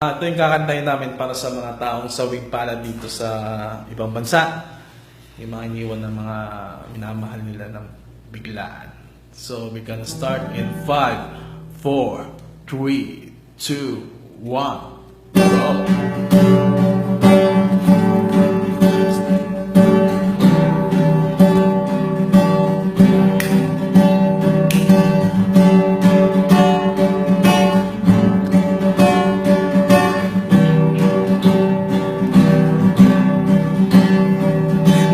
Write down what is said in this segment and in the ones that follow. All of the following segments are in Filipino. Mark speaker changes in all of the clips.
Speaker 1: Ito yung kakantahin namin para sa mga taong sawing pala dito sa ibang bansa. Yung mga iniwan ng mga minamahal nila ng biglaan. So we're gonna start in 5, 4, 3, 2, 1, go!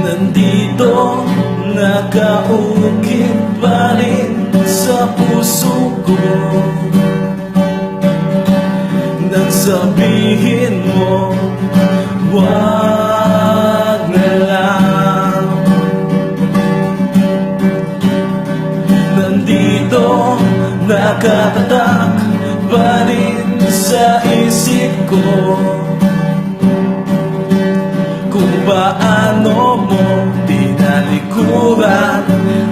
Speaker 1: Nandito, nakaukit pa rin sa puso ko. Nang sabihin mo, wag na lang. Nandito, nakatatak pa rin sa isip ko kung paano mo tinalikuran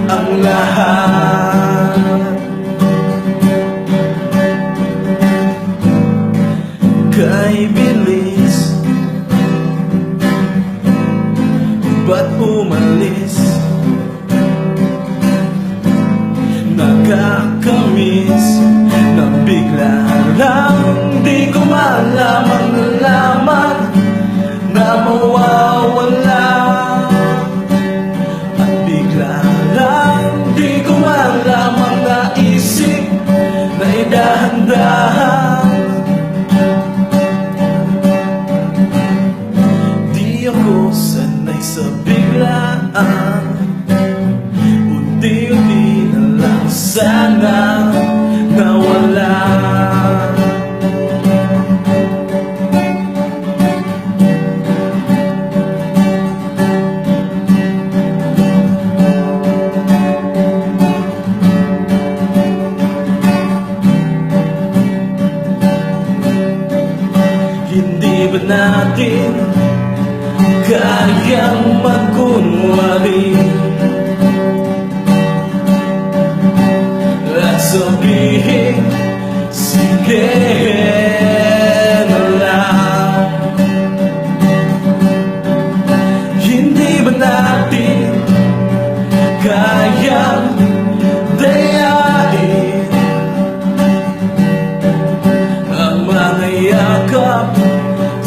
Speaker 1: ang lahat. Kay bilis, ba't umalis? Nakakamiss na bigla lang, di ko malamang nalaman na mawawala. At bigla lang, di ko malamang naisip na idahan-dahan. Di ako sanay sa biglaan, unti-unti na lang sana nawala. Hindi ba natin kayang magkunwari at sabihin, sige na lang? Hindi ba natin kayang dayain ang mga yakap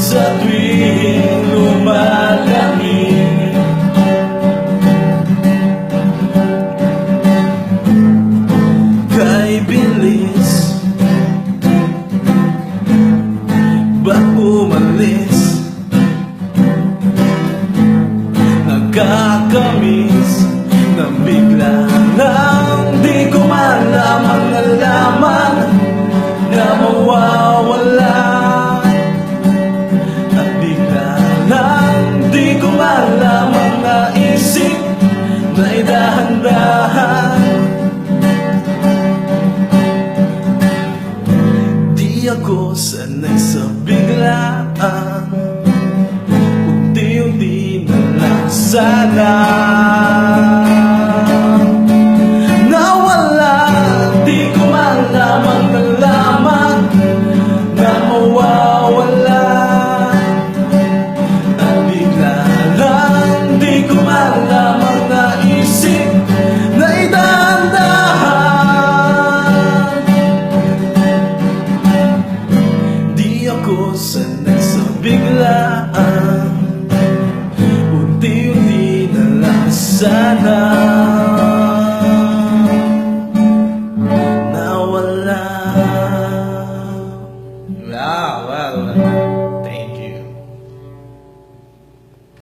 Speaker 1: sa tuwing lumalamig? Kay bilis, ba't umalis? Nagkakamiss na bigla lang, di ko malamang nalaman na mawawala. At bigla lang, di ko malamang naisip na idahan-dahan. Di ako sanay sa biglaan, unti-unti na lang sana nawala. Di ko malamang nalaman na mawawala. At bigla lang, di ko malamang naisip na idahan-dahan. Di ako sanay sa biglaan, unti-unti na lang sana